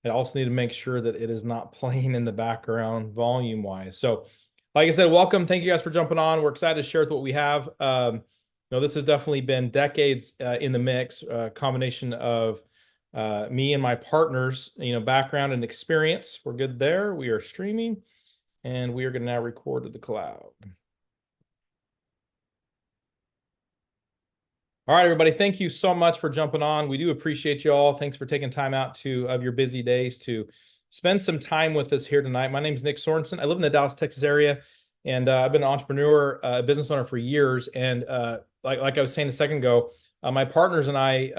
I also need to make sure that it is not playing in the background volume wise. So like I said, welcome. Thank you guys for jumping on. We're excited to share what we have. This has definitely been decades in the mix, combination of me and my partners, background and experience. We're good there. We are streaming and we are going to now record to the cloud. All right, everybody. Thank you so much for jumping on. We do appreciate you all. Thanks for taking time out of your busy days to spend some time with us here tonight. My name is Nick Sorensen. I live in the Dallas, Texas area, and I've been an entrepreneur, business owner for years. And like I was saying a second ago, my partners and I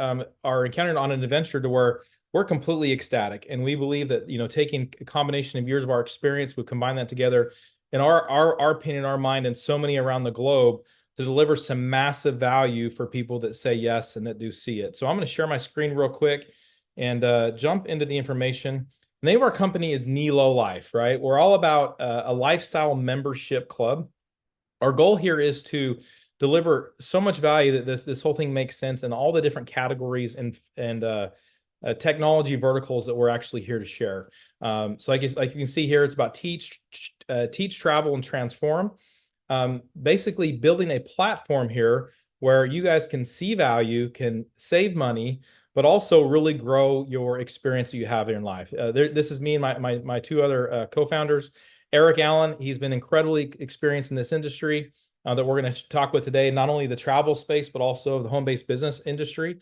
are encountering on an adventure to where we're completely ecstatic. And we believe that, taking a combination of years of our experience, we combine that together in our opinion, our mind, and so many around the globe to deliver some massive value for people that say yes and that do see it. So I'm going to share my screen real quick and jump into the information. The name of our company is Nelo Life, right? We're all about a lifestyle membership club. Our goal here is to deliver so much value that this whole thing makes sense in all the different categories and technology verticals that we're actually here to share. So like you can see here, it's about teach, travel, and transform. Basically building a platform here where you guys can see value, can save money, but also really grow your experience that you have in life. This is me and my two other co-founders. Eric Allen, he's been incredibly experienced in this industry that we're going to talk with today, not only the travel space, but also the home-based business industry.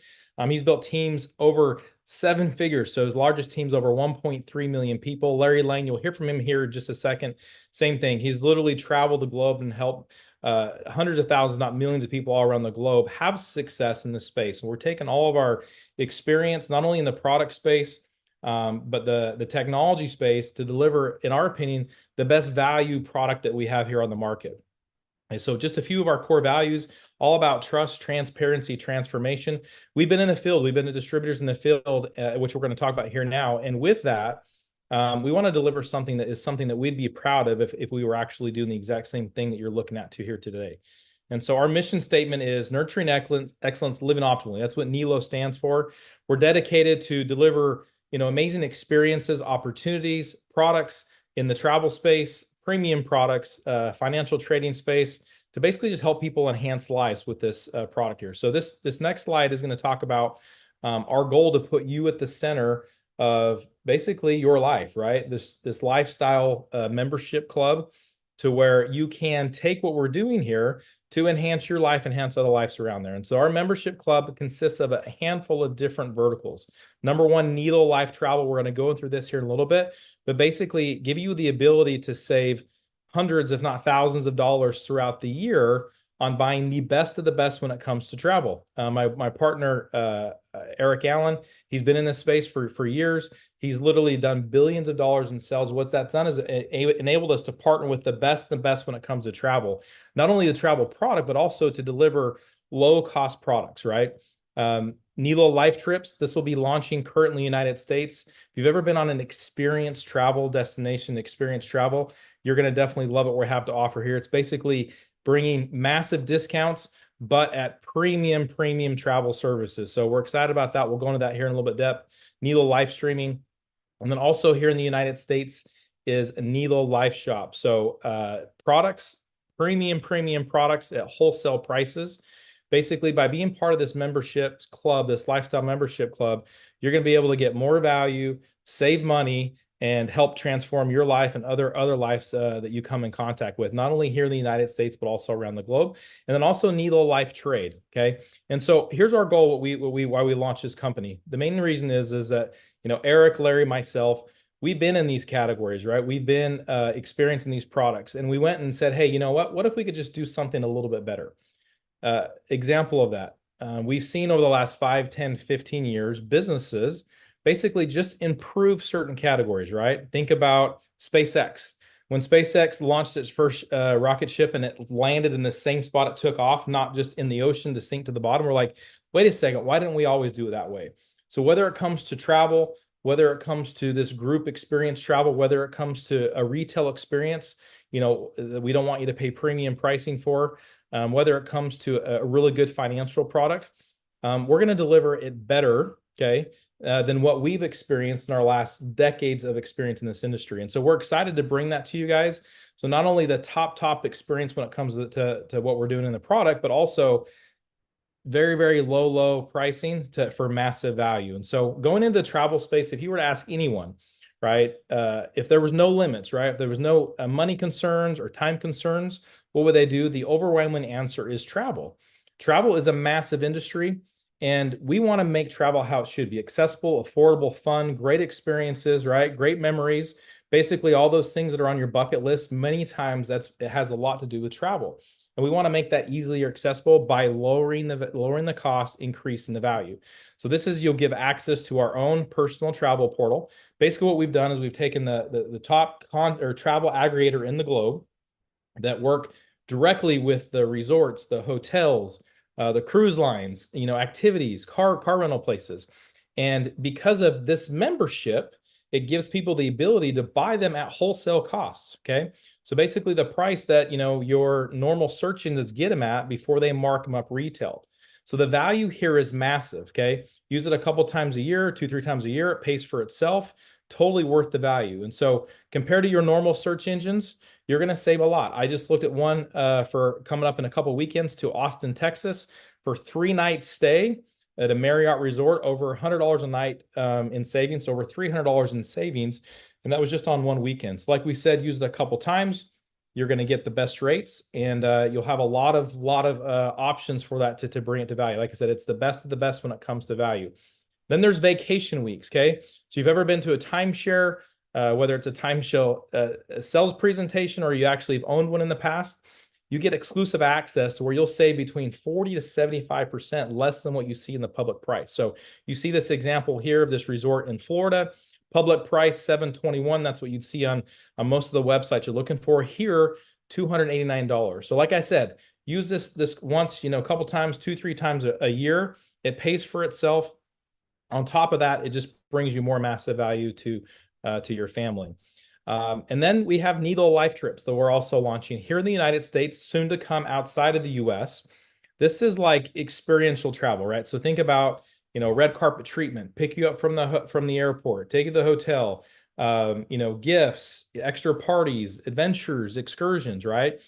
He's built teams over 7 figures. So his largest team's over 1.3 million people. Larry Lang, you'll hear from him here in just a second. Same thing. He's literally traveled the globe and helped hundreds of thousands, not millions of people all around the globe have success in this space. And we're taking all of our experience, not only in the product space, but the technology space to deliver, in our opinion, the best value product that we have here on the market. And so just a few of our core values, all about trust, transparency, transformation. We've been in the field. We've been the distributors in the field, which we're going to talk about here now. And with that, we want to deliver something that we'd be proud of if we were actually doing the exact same thing that you're looking at here today. And so our mission statement is nurturing excellence, living optimally. That's what Nelo stands for. We're dedicated to deliver, amazing experiences, opportunities, products in the travel space, premium products, financial trading space, to basically just help people enhance lives with this product here. So this next slide is going to talk about our goal to put you at the center of basically your life, right? This lifestyle membership club, to where you can take what we're doing here to enhance your life, enhance other lives around there. And so our membership club consists of a handful of different verticals. Number one, Nelo Life Travel. We're going to go through this here in a little bit, but basically give you the ability to save hundreds, if not thousands of dollars throughout the year on buying the best of the best when it comes to travel. My partner, Eric Allen, he's been in this space for years. He's literally done billions of dollars in sales. What that's done is it enabled us to partner with the best when it comes to travel. Not only the travel product, but also to deliver low-cost products, right? Nelo Life Trips, this will be launching currently in the United States. If you've ever been on an experience travel destination, experience travel, you're going to definitely love what we have to offer here. It's basically bringing massive discounts, but at premium travel services. So we're excited about that. We'll go into that here in a little bit depth. Nelo Live Streaming. And then also here in the United States is a Nelo Life Shop. So products, premium products at wholesale prices. Basically, by being part of this membership club, this lifestyle membership club, you're going to be able to get more value, save money, and help transform your life and other lives that you come in contact with, not only here in the United States, but also around the globe. And then also Nelo Life Trade, okay? And so here's our goal, why we launched this company. The main reason is that, Eric, Larry, myself, we've been in these categories, right? We've been experiencing these products. And we went and said, hey, you know what? What if we could just do something a little bit better? Example of that. We've seen over the last 5, 10, 15 years, businesses basically just improve certain categories, right? Think about SpaceX. When SpaceX launched its first rocket ship and it landed in the same spot it took off, not just in the ocean to sink to the bottom, we're like, wait a second, why didn't we always do it that way? So whether it comes to travel, whether it comes to this group experience travel, whether it comes to a retail experience, we don't want you to pay premium pricing for, whether it comes to a really good financial product, we're going to deliver it better, okay, than what we've experienced in our last decades of experience in this industry. And so we're excited to bring that to you guys. So not only the top experience when it comes to what we're doing in the product, but also very low pricing for massive value. And so going into the travel space, if you were to ask anyone, right, if there was no limits, right, if there was no money concerns or time concerns, what would they do? The overwhelming answer is travel. Travel is a massive industry, and we want to make travel how it should be: accessible, affordable, fun, great experiences, right, great memories. Basically all those things that are on your bucket list. Many times it has a lot to do with travel. And we want to make that easily accessible by lowering the cost, increasing the value. So this is, you'll give access to our own personal travel portal. Basically what we've done is we've taken the top travel aggregator in the globe that work directly with the resorts, the hotels, the cruise lines, activities, car rental places. And because of this membership, it gives people the ability to buy them at wholesale costs. Okay. So basically the price that, your normal search engines get them at before they mark them up retail. So the value here is massive. Okay. Use it a couple times a year, 2-3 times a year. It pays for itself. Totally worth the value. And so compared to your normal search engines, you're going to save a lot. I just looked at one for coming up in a couple weekends to Austin, Texas for 3 night stay at a Marriott resort, over $100 a night in savings, so over $300 in savings. And that was just on one weekend. So like we said, use it a couple times. You're going to get the best rates, and you'll have a lot of options for that to bring it to value. Like I said, it's the best of the best when it comes to value. Then there's vacation weeks. Okay. So you've ever been to a timeshare, whether it's a timeshare sales presentation or you actually have owned one in the past, you get exclusive access to where you'll save between 40 to 75% less than what you see in the public price. So you see this example here of this resort in Florida, public price $721. That's what you'd see on most of the websites you're looking for. Here, $289. So like I said, use this once, a couple times, 2-3 times a year. It pays for itself. On top of that, it just brings you more massive value to your family. And then we have Nelo Life trips that we're also launching here in the United States, soon to come outside of the US. This is like experiential travel, right? So think about, red carpet treatment, pick you up from the airport, take you to the hotel, gifts, extra parties, adventures, excursions, right?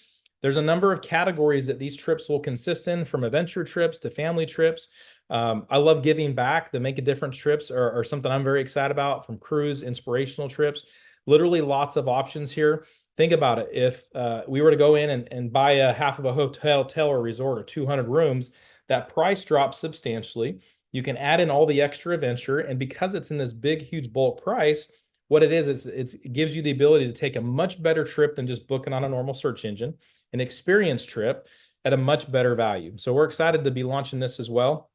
There's a number of categories that these trips will consist in, from adventure trips to family trips. I love giving back. The Make a Difference trips are something I'm very excited about, from cruise, inspirational trips. Literally lots of options here. Think about it. If we were to go in and buy a half of a hotel or resort or 200 rooms, that price drops substantially. You can add in all the extra adventure. And because it's in this big, huge bulk price, what it is it gives you the ability to take a much better trip than just booking on a normal search engine, an experience trip at a much better value. So we're excited to be launching this as well.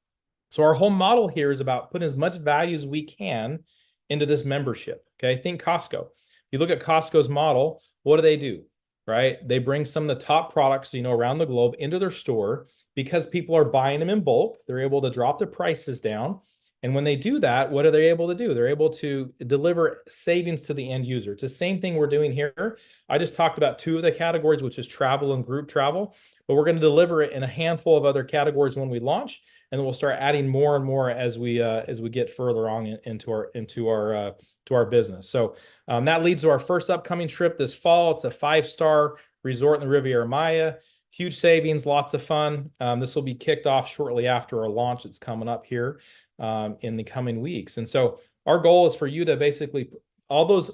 So our whole model here is about putting as much value as we can into this membership. Okay, think Costco. You look at Costco's model, what do? Right? They bring some of the top products, around the globe into their store. Because people are buying them in bulk, they're able to drop the prices down. And when they do that, what are they able to do? They're able to deliver savings to the end user. It's the same thing we're doing here. I just talked about 2 of the categories, which is travel and group travel, but we're going to deliver it in a handful of other categories when we launch, and then we'll start adding more and more as we get further on into our business. So that leads to our first upcoming trip this fall. It's a 5-star resort in the Riviera Maya. Huge savings, lots of fun. This will be kicked off shortly after our launch. It's coming up here in the coming weeks. And so our goal is for you to basically, all those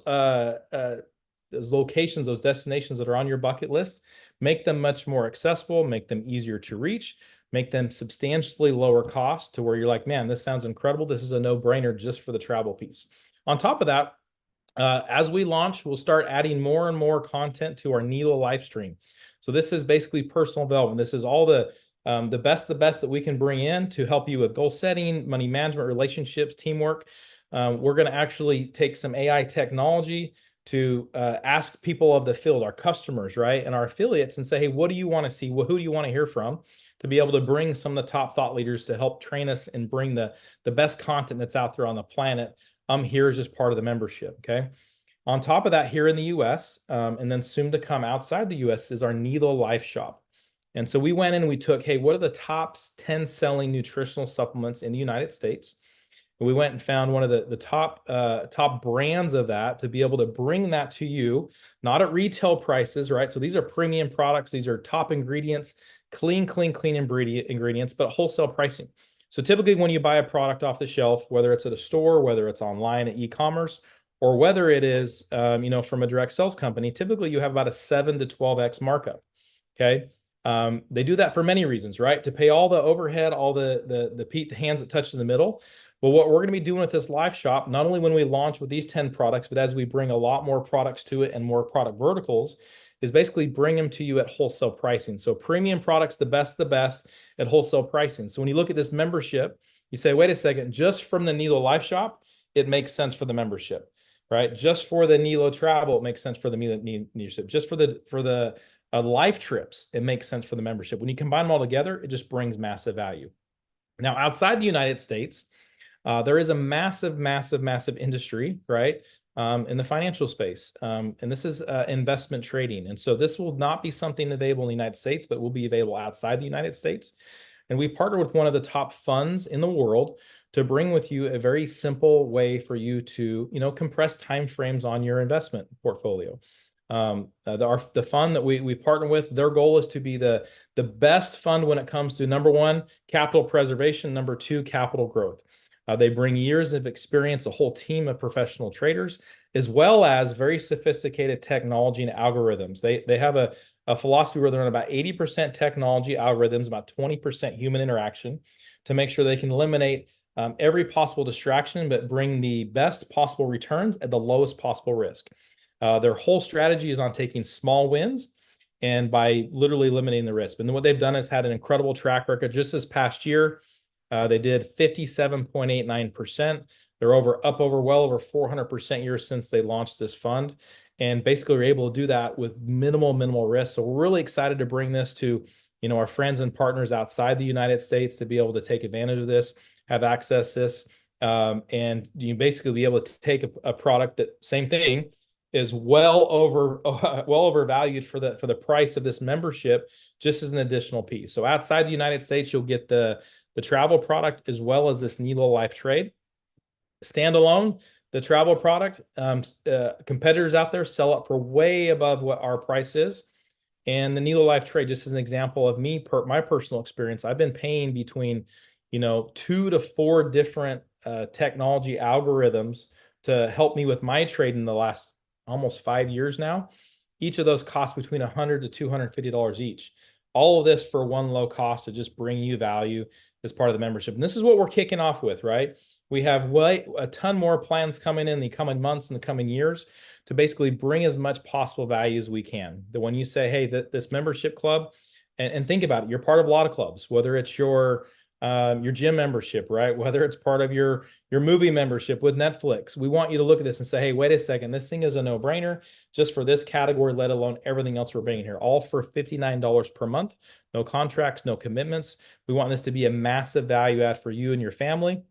locations, those destinations that are on your bucket list, make them much more accessible, make them easier to reach, make them substantially lower cost to where you're like, man, this sounds incredible. This is a no-brainer just for the travel piece. On top of that, as we launch, we'll start adding more and more content to our Nelo Life stream. So this is basically personal development. This is all the best that we can bring in to help you with goal setting, money management, relationships, teamwork. We're going to actually take some AI technology to ask people of the field, our customers, right, and our affiliates, and say, hey, what do you want to see? Who do you want to hear from? To be able to bring some of the top thought leaders to help train us and bring the best content that's out there on the planet. Here is just part of the membership. Okay. On top of that, here in the US, and then soon to come outside the US, is our Nelo Life shop. And so we went in and we took, hey, what are the top 10 selling nutritional supplements in the United States? And we went and found one of the top brands of that to be able to bring that to you, not at retail prices, right? So these are premium products. These are top ingredients, clean ingredients, but wholesale pricing. So typically when you buy a product off the shelf, whether it's at a store, whether it's online at e-commerce, or whether it is, from a direct sales company, typically you have about a 7 to 12x markup. Okay. They do that for many reasons, right? To pay all the overhead, all the hands that touch in the middle. But what we're going to be doing with this live shop, not only when we launch with these 10 products, but as we bring a lot more products to it and more product verticals, is basically bring them to you at wholesale pricing. So premium products, the best at wholesale pricing. So when you look at this membership, you say, wait a second, just from the Nelo Life shop, it makes sense for the membership, right? Just for the Nelo travel, it makes sense for the membership. Just for the life trips, it makes sense for the membership. When you combine them all together, it just brings massive value. Now, outside the United States, there is a massive industry, right, in the financial space. And this is investment trading. And so this will not be something available in the United States, but will be available outside the United States. And we partner with one of the top funds in the world to bring with you a very simple way for you to, compress timeframes on your investment portfolio. The fund that we partner with, their goal is to be the best fund when it comes to, number one, capital preservation, number two, capital growth. They bring years of experience, a whole team of professional traders, as well as very sophisticated technology and algorithms. They have a philosophy where they're on about 80% technology algorithms, about 20% human interaction, to make sure they can eliminate every possible distraction, but bring the best possible returns at the lowest possible risk. Their whole strategy is on taking small wins and by literally eliminating the risk. And what they've done is had an incredible track record. Just this past year, they did 57.89%. They're well over 400% years since they launched this fund. And basically, we're able to do that with minimal risk. So we're really excited to bring this to, our friends and partners outside the United States to be able to take advantage of this, have access to this, and you basically be able to take a product that, same thing, is well overvalued for the price of this membership, just as an additional piece. So outside the United States, you'll get the travel product as well as this Nelo Life trade. Standalone, the travel product, competitors out there sell it for way above what our price is. And the Nelo Life trade, just as an example of my personal experience, I've been paying between, 2 to 4 different technology algorithms to help me with my trade in the last almost 5 years now. Each of those costs between $100 to $250 each. All of this for one low cost to just bring you value as part of the membership. And this is what we're kicking off with, right? We have a ton more plans coming in the coming months and the coming years to basically bring as much possible value as we can. That when you say, hey, this membership club, and think about it, you're part of a lot of clubs, whether it's your gym membership, right? Whether it's part of your movie membership with Netflix. We want you to look at this and say, hey, wait a second, this thing is a no-brainer just for this category, let alone everything else we're bringing here, all for $59 per month. No contracts, no commitments. We want this to be a massive value add for you and your family.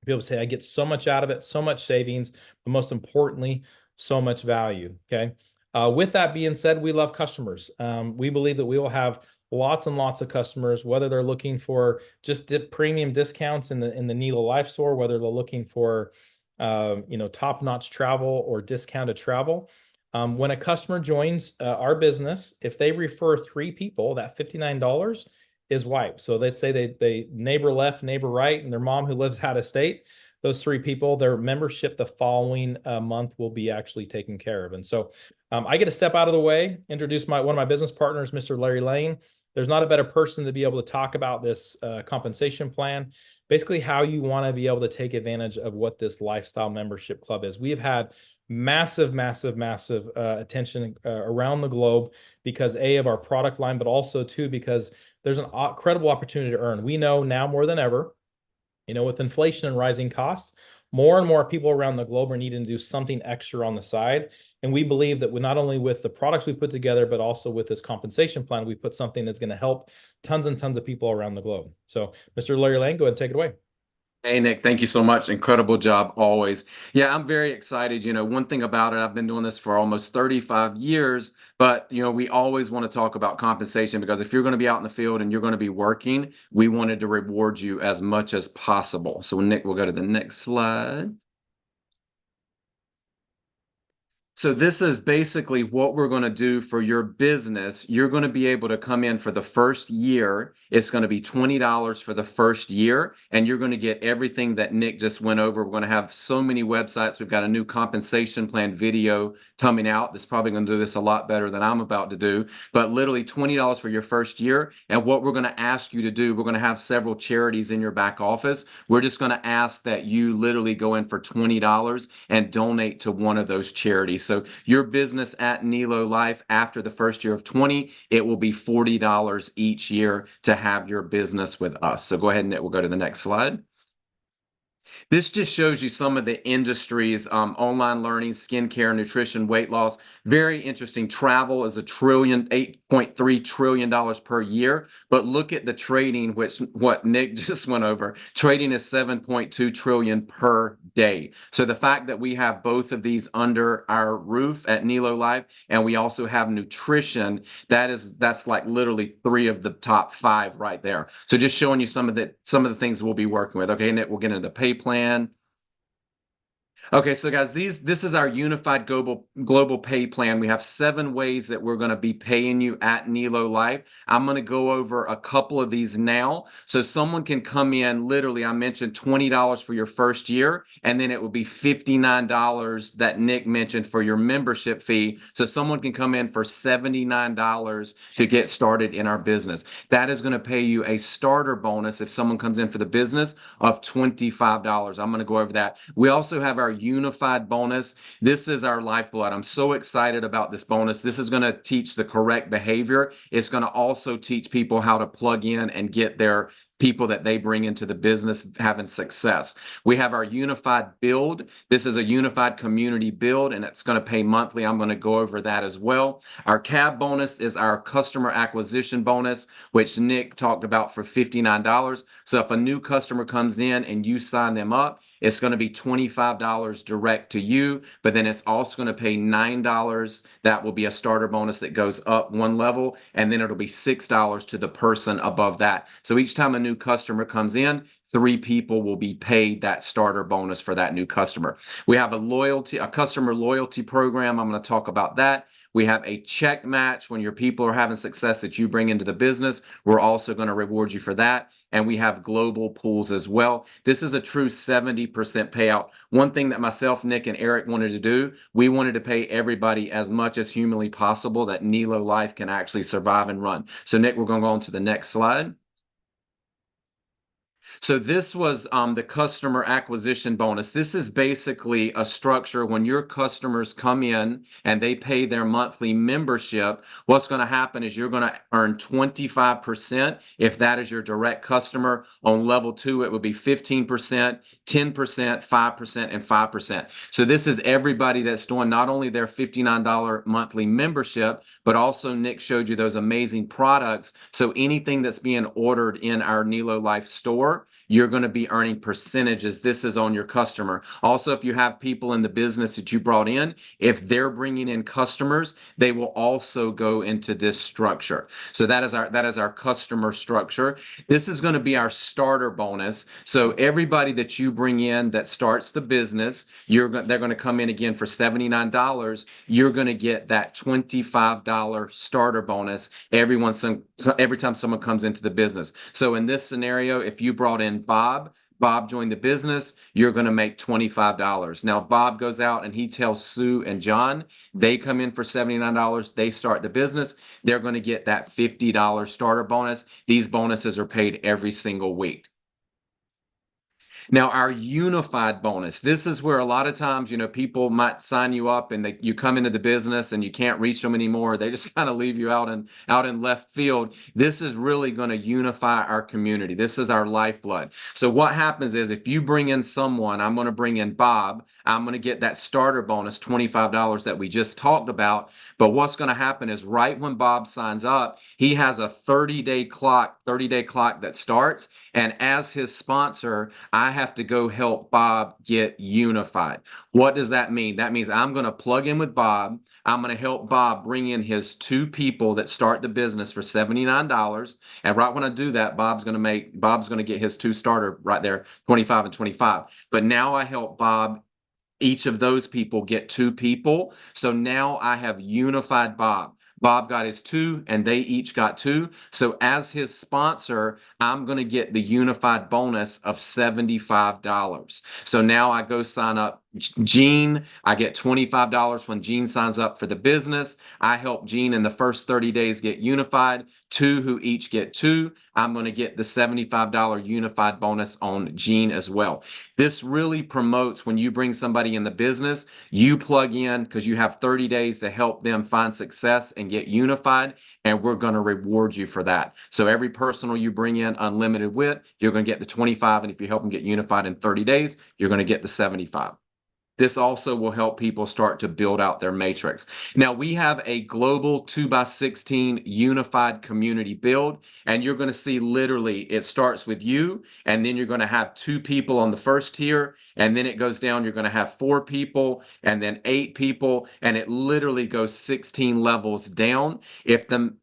Be able to say, I get so much out of it, so much savings, but most importantly, so much value. Okay. With that being said, we love customers. We believe that we will have lots and lots of customers, whether they're looking for just premium discounts in the Nelo Life store, whether they're looking for top-notch travel or discounted travel. When a customer joins our business, if they refer 3 people, that $59 is wiped. So let's say they neighbor left, neighbor right, and their mom who lives out of state. Those 3 people, their membership the following month will be actually taken care of. And so I get to step out of the way, introduce one of my business partners, Mr. Larry Lane. There's not a better person to be able to talk about this compensation plan, basically how you want to be able to take advantage of what this lifestyle membership club is. We have had massive attention around the globe because of our product line, but also too because there's an incredible opportunity to earn. We know now more than ever, with inflation and rising costs, more and more people around the globe are needing to do something extra on the side. And we believe that not only with the products we put together, but also with this compensation plan, we put something that's going to help tons and tons of people around the globe. So, Mr. Larry Lane, go ahead and take it away. Hey, Nick, thank you so much. Incredible job always. Yeah, I'm very excited. One thing about it, I've been doing this for almost 35 years, but we always want to talk about compensation because if you're going to be out in the field and you're going to be working, we wanted to reward you as much as possible. So, Nick, we'll go to the next slide. So this is basically what we're going to do for your business. You're going to be able to come in for the first year. It's going to be $20 for the first year, and you're going to get everything that Nick just went over. We're going to have so many websites. We've got a new compensation plan video coming out that's probably going to do this a lot better than I'm about to do. But literally $20 for your first year. And what we're going to ask you to do, we're going to have several charities in your back office. We're just going to ask that you literally go in for $20 and donate to one of those charities. So your business at Nelo Life after the first year of 20, it will be $40 each year to have your business with us. So go ahead and we'll go to the next slide. This just shows you some of the industries, online learning, skincare, nutrition, weight loss. Very interesting. Travel is $8.3 trillion per year. But look at the trading, which what Nick just went over. Trading is 7.2 trillion per day. So the fact that we have both of these under our roof at Nelo Life, and we also have nutrition, that's like literally three of the top five right there. So just showing you some of the things we'll be working with. Okay, Nick, we'll get into the pay plan. Okay, so guys, this is our unified global pay plan. We have 7 ways that we're going to be paying you at Nelo Life. I'm going to go over a couple of these now. So someone can come in, literally, I mentioned $20 for your first year, and then it will be $59 that Nick mentioned for your membership fee. So someone can come in for $79 to get started in our business. That is going to pay you a starter bonus if someone comes in for the business of $25. I'm going to go over that. We also have our unified bonus. This is our lifeblood. I'm so excited about this bonus. This is going to teach the correct behavior. It's going to also teach people how to plug in and get their people that they bring into the business having success. We have our unified build. This is a unified community build, and it's going to pay monthly. I'm going to go over that as well. Our cab bonus is our customer acquisition bonus, which Nick talked about for $59. So if a new customer comes in and you sign them up, it's going to be $25 direct to you, but then it's also going to pay $9. That will be a starter bonus that goes up one level, and then it'll be $6 to the person above that. So each time a new customer comes in, 3 people will be paid that starter bonus for that new customer. We have a customer loyalty program. I'm going to talk about that. We have a check match when your people are having success that you bring into the business. We're also going to reward you for that. And we have global pools as well. This is a true 70% payout. One thing that myself, Nick, and Eric wanted to do, we wanted to pay everybody as much as humanly possible that Nelo Life can actually survive and run. So, Nick, we're going to go on to the next slide. So this was the customer acquisition bonus. This is basically a structure when your customers come in and they pay their monthly membership. What's going to happen is you're going to earn 25% if that is your direct customer. On level 2, it would be 15%, 10%, 5%, and 5%. So this is everybody that's doing not only their $59 monthly membership, but also Nick showed you those amazing products. So anything that's being ordered in our Nelo Life store, you're going to be earning percentages. This is on your customer. Also, if you have people in the business that you brought in, if they're bringing in customers, they will also go into this structure. So that is our customer structure. This is going to be our starter bonus. So everybody that you bring in that starts the business, they're going to come in again for $79. You're going to get that $25 starter bonus every time someone comes into the business. So in this scenario, if you brought in Bob joined the business, you're going to make $25. Now, Bob goes out and he tells Sue and John, they come in for $79. They start the business. They're going to get that $50 starter bonus. These bonuses are paid every single week. Now, our unified bonus, this is where a lot of times, people might sign you up and you come into the business and you can't reach them anymore. They just kind of leave you out in left field. This is really going to unify our community. This is our lifeblood. So what happens is if you bring in someone, I'm going to bring in Bob, I'm going to get that starter bonus, $25 that we just talked about. But what's going to happen is right when Bob signs up, he has a 30-day clock that starts. And as his sponsor, I have to go help Bob get unified. What does that mean? That means I'm going to plug in with Bob. I'm going to help Bob bring in his 2 people that start the business for $79. And right when I do that, Bob's going to get his 2 starter right there, 25 and 25. But now I help Bob, each of those people get 2 people. So now I have unified Bob. Bob got his 2 and they each got 2. So as his sponsor, I'm going to get the unified bonus of $75. So now I go sign up Gene. I get $25 when Gene signs up for the business. I help Gene in the first 30 days get unified. 2 who each get 2. I'm going to get the $75 unified bonus on Gene as well. This really promotes when you bring somebody in the business, you plug in because you have 30 days to help them find success and get unified, and we're going to reward you for that. So every personal you bring in unlimited with, you're going to get the 25, and if you help them get unified in 30 days, you're going to get the 75. This also will help people start to build out their matrix. Now, we have a global 2x16 unified community build, and you're going to see literally it starts with you, and then you're going to have 2 people on the first tier, and then it goes down. You're going to have 4 people, and then 8 people, and it literally goes 16 levels down. If the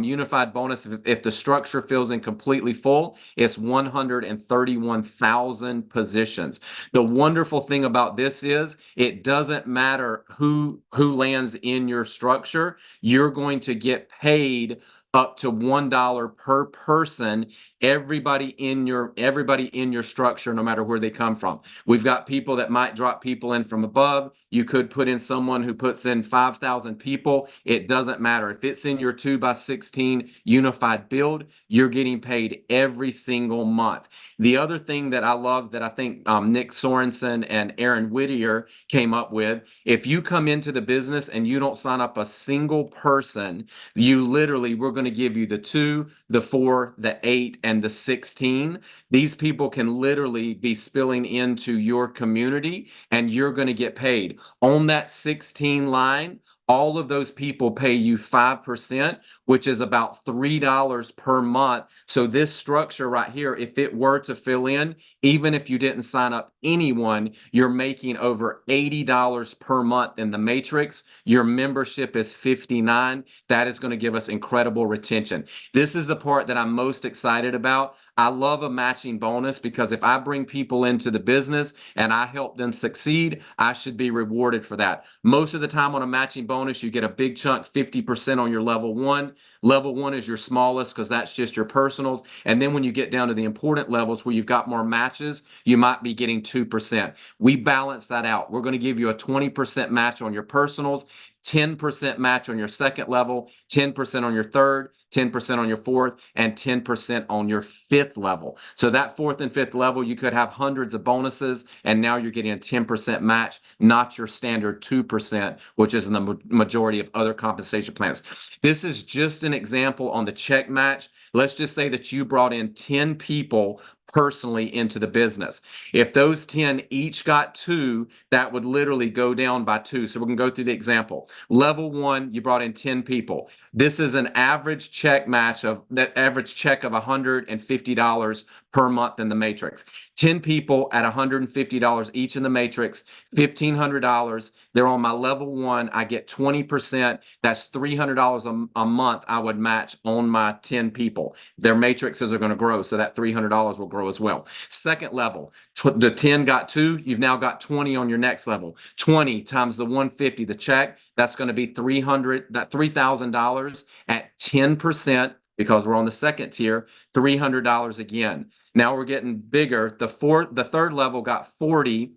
unified bonus, if the structure fills in completely full, it's 131,000 positions. The wonderful thing about this is it doesn't matter who lands in your structure. You're going to get paid up to $1 per person. Everybody in your structure, no matter where they come from. We've got people that might drop people in from above. You could put in someone who puts in 5,000 people. It doesn't matter. If it's in your 2x16 unified build, you're getting paid every single month. The other thing that I love that I think Nick Sorensen and Aaron Whittier came up with, if you come into the business and you don't sign up a single person, we're going to give you the 2, the 4, the 8, and the 16. These people can literally be spilling into your community, and you're going to get paid. On that 16 line, all of those people pay you 5%, which is about $3 per month. So this structure right here, if it were to fill in, even if you didn't sign up anyone, you're making over $80 per month in the matrix. Your membership is $59. That is going to give us incredible retention. This is the part that I'm most excited about. I love a matching bonus because if I bring people into the business and I help them succeed, I should be rewarded for that. Most of the time on a matching bonus, you get a big chunk, 50% on your level 1. Level 1 is your smallest because that's just your personals. And then when you get down to the important levels where you've got more matches, you might be getting 2%. We balance that out. We're going to give you a 20% match on your personals, 10% match on your second level, 10% on your third, 10% on your fourth, and 10% on your fifth level. So that fourth and fifth level, you could have hundreds of bonuses, and now you're getting a 10% match, not your standard 2%, which is in the majority of other compensation plans. This is just an example on the check match. Let's just say that you brought in 10 people personally into the business. If those 10 each got 2, that would literally go down by 2. So we're going to go through the example. Level 1, you brought in 10 people. This is an average check match of $150 per month in the matrix. 10 people at $150 each in the matrix, $1,500. They're on my level 1. I get 20%. That's $300 a month I would match on my 10 people. Their matrices are going to grow, so that $300 will grow as well. Second level, the 10 got 2. You've now got 20 on your next level. 20 times the 150, the check, that's going to be $3,000 at 10%. Because we're on the second tier, $300 again. Now we're getting bigger. The third level got 40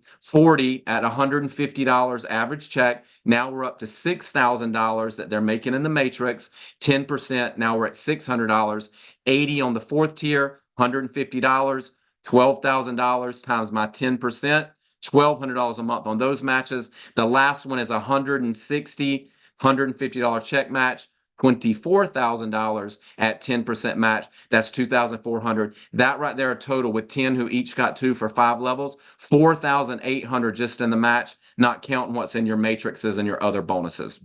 at $150 average check. Now we're up to $6,000 that they're making in the matrix, 10%. Now we're at $600. 80 on the fourth tier, $150, $12,000 times my 10%, $1,200 a month on those matches. The last one is $160, $150 check match. $24,000 at 10% match. That's $2,400. That right there, a total with 10 who each got 2 for 5 levels, $4,800 just in the match, not counting what's in your matrices and your other bonuses.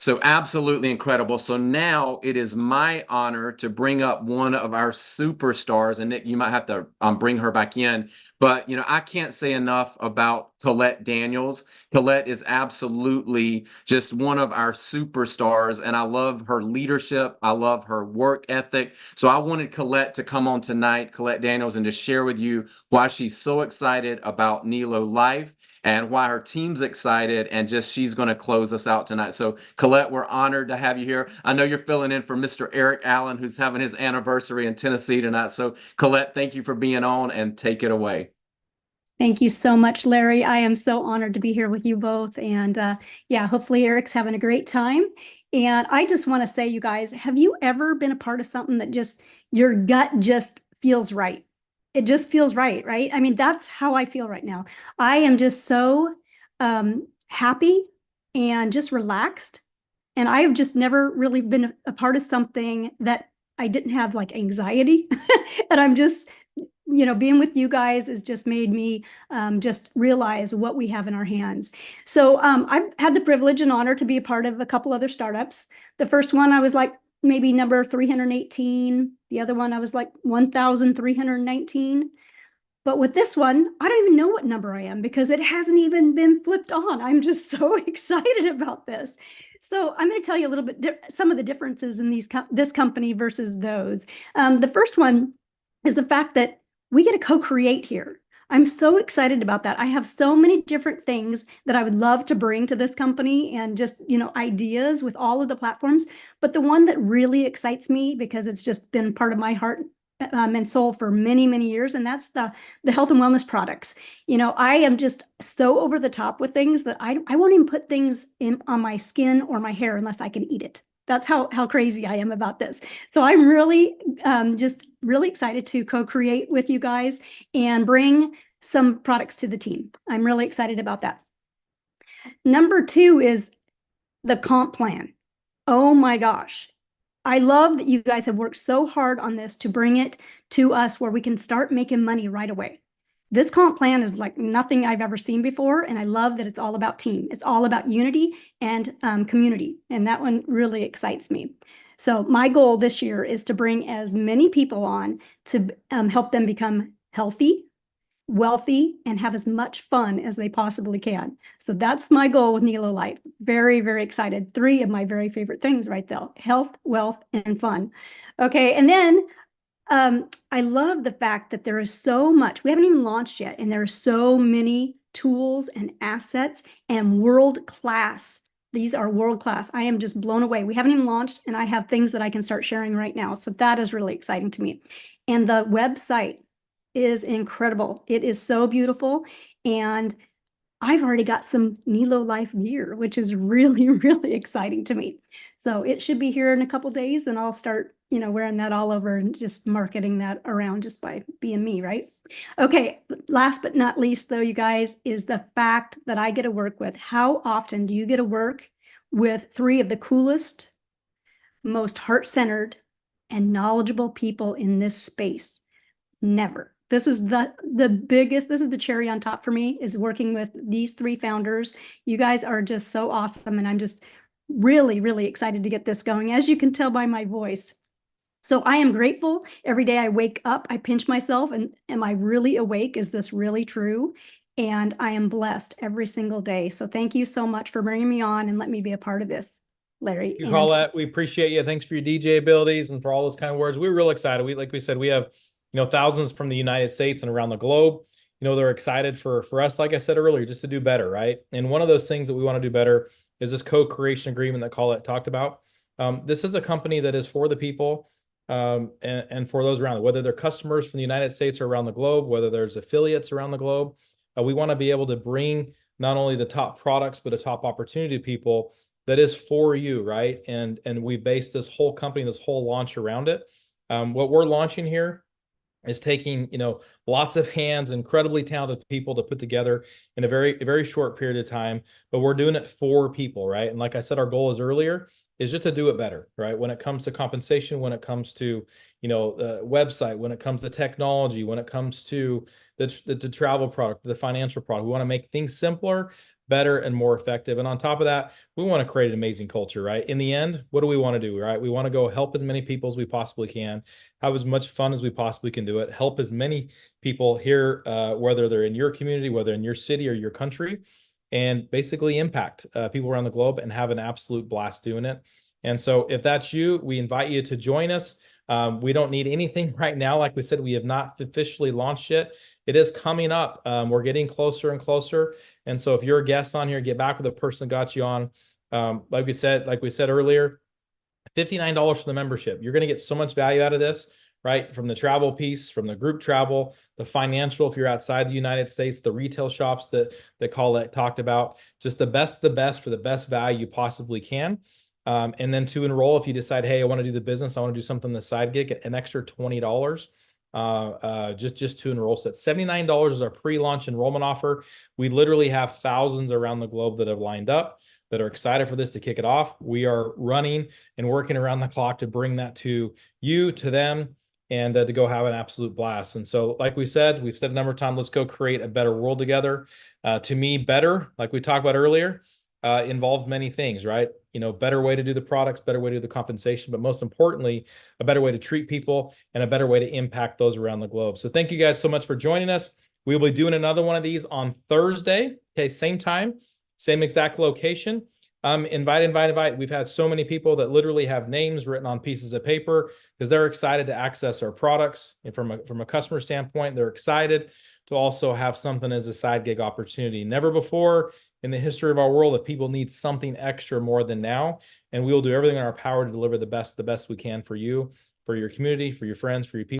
So absolutely incredible. So now it is my honor to bring up one of our superstars, and Nick, you might have to bring her back in. But I can't say enough about Colette Daniels. Colette is absolutely just one of our superstars, and I love her leadership. I love her work ethic. So I wanted Colette to come on tonight, Colette Daniels, and to share with you why she's so excited about Nelo Life and why her team's excited, and just she's going to close us out tonight. So Colette, we're honored to have you here. I know you're filling in for Mr. Eric Allen, who's having his anniversary in Tennessee tonight. So Colette, thank you for being on, and take it away. Thank you so much, Larry. I am so honored to be here with you both. And yeah, hopefully Eric's having a great time. And I just want to say, you guys, have you ever been a part of something that just your gut just feels right? It just feels right, right? I mean, that's how I feel right now. I am just so happy and just relaxed. And I've just never really been a part of something that I didn't have like anxiety. And I'm just being with you guys has just made me just realize what we have in our hands. So I've had the privilege and honor to be a part of a couple other startups. The first one, I was like maybe number 318. The other one, I was like 1,319. But with this one, I don't even know what number I am because it hasn't even been flipped on. I'm just so excited about this. So I'm going to tell you a little bit some of the differences in this company versus those. The first one is the fact that we get to co-create here. I'm so excited about that. I have so many different things that I would love to bring to this company and just, ideas with all of the platforms. But the one that really excites me because it's just been part of my heart and soul for many, many years, and that's the health and wellness products. I am just so over the top with things that I won't even put things on my skin or my hair unless I can eat it. That's how crazy I am about this. So I'm really just really excited to co-create with you guys and bring some products to the team. I'm really excited about that. Number two is the comp plan. Oh my gosh. I love that you guys have worked so hard on this to bring it to us where we can start making money right away. This comp plan is like nothing I've ever seen before, and I love that it's all about team. It's all about unity and community, and that one really excites me. So my goal this year is to bring as many people on to help them become healthy, wealthy, and have as much fun as they possibly can. So that's my goal with Nelo Life. Very, very excited. Three of my very favorite things right there: health, wealth, and fun. Okay, and then I love the fact that there is so much. We haven't even launched yet, and there are so many tools and assets and world class. These are world class. I am just blown away. We haven't even launched, and I have things that I can start sharing right now. So that is really exciting to me. And the website is incredible. It is so beautiful. And I've already got some Nelo Life gear, which is really, really exciting to me. So it should be here in a couple days, and I'll start, wearing that all over and just marketing that around just by being me, right? Okay, last but not least, though, you guys, is the fact that I get to work with. How often do you get to work with three of the coolest, most heart-centered, and knowledgeable people in this space? Never. This is the biggest, this is the cherry on top for me, is working with these three founders. You guys are just so awesome, and I'm just really, really excited to get this going, as you can tell by my voice. So I am grateful. Every day I wake up, I pinch myself, and am I really awake? Is this really true? And I am blessed every single day. So thank you so much for bringing me on and let me be a part of this, Larry. You call that. We appreciate you. Thanks for your DJ abilities and for all those kind of words. We're real excited. Like we said, we have thousands from the United States and around the globe. They're excited for us, like I said earlier, just to do better, right? And one of those things that we want to do better is this co-creation agreement that Colette talked about. This is a company that is for the people and for those around, whether they're customers from the United States or around the globe, whether there's affiliates around the globe. We want to be able to bring not only the top products, but a top opportunity to people that is for you, right? And we base this whole company, this whole launch around it. What we're launching here is taking, lots of hands, incredibly talented people to put together in a very short period of time, but we're doing it for people, right? And like I said, our goal is earlier is just to do it better, right? When it comes to compensation, when it comes to, website, when it comes to technology, when it comes to the travel product, the financial product, we want to make things simpler, better, and more effective. And on top of that, we want to create an amazing culture, right? In the end, what do we want to do, right? We want to go help as many people as we possibly can, have as much fun as we possibly can do it, help as many people here, whether they're in your community, whether in your city or your country, and basically impact people around the globe and have an absolute blast doing it. And so if that's you, we invite you to join us. We don't need anything right now. Like we said, we have not officially launched yet. It is coming up. We're getting closer and closer. And so if you're a guest on here, get back with the person that got you on. Like we said earlier, $59 for the membership. You're going to get so much value out of this, right? From the travel piece, from the group travel, the financial, if you're outside the United States, the retail shops that Colette talked about, just the best for the best value you possibly can. And then to enroll, if you decide, hey, I want to do the business, I want to do something on the side gig, an extra $20 just to enroll. So that's $79 is our pre-launch enrollment offer. We literally have thousands around the globe that have lined up, that are excited for this to kick it off. We are running and working around the clock to bring that to you, to them, and to go have an absolute blast. And so, like we've said a number of times, let's go create a better world together. To me, better, like we talked about earlier, involves many things, right? Better way to do the products, better way to do the compensation, but most importantly, a better way to treat people and a better way to impact those around the globe. So thank you guys so much for joining us. We will be doing another one of these on Thursday. Okay, same time, same exact location. Invite. We've had so many people that literally have names written on pieces of paper because they're excited to access our products. And from a customer standpoint, they're excited to also have something as a side gig opportunity. Never before in the history of our world if people need something extra more than now. And we will do everything in our power to deliver the best we can for you, for your community, for your friends, for your people.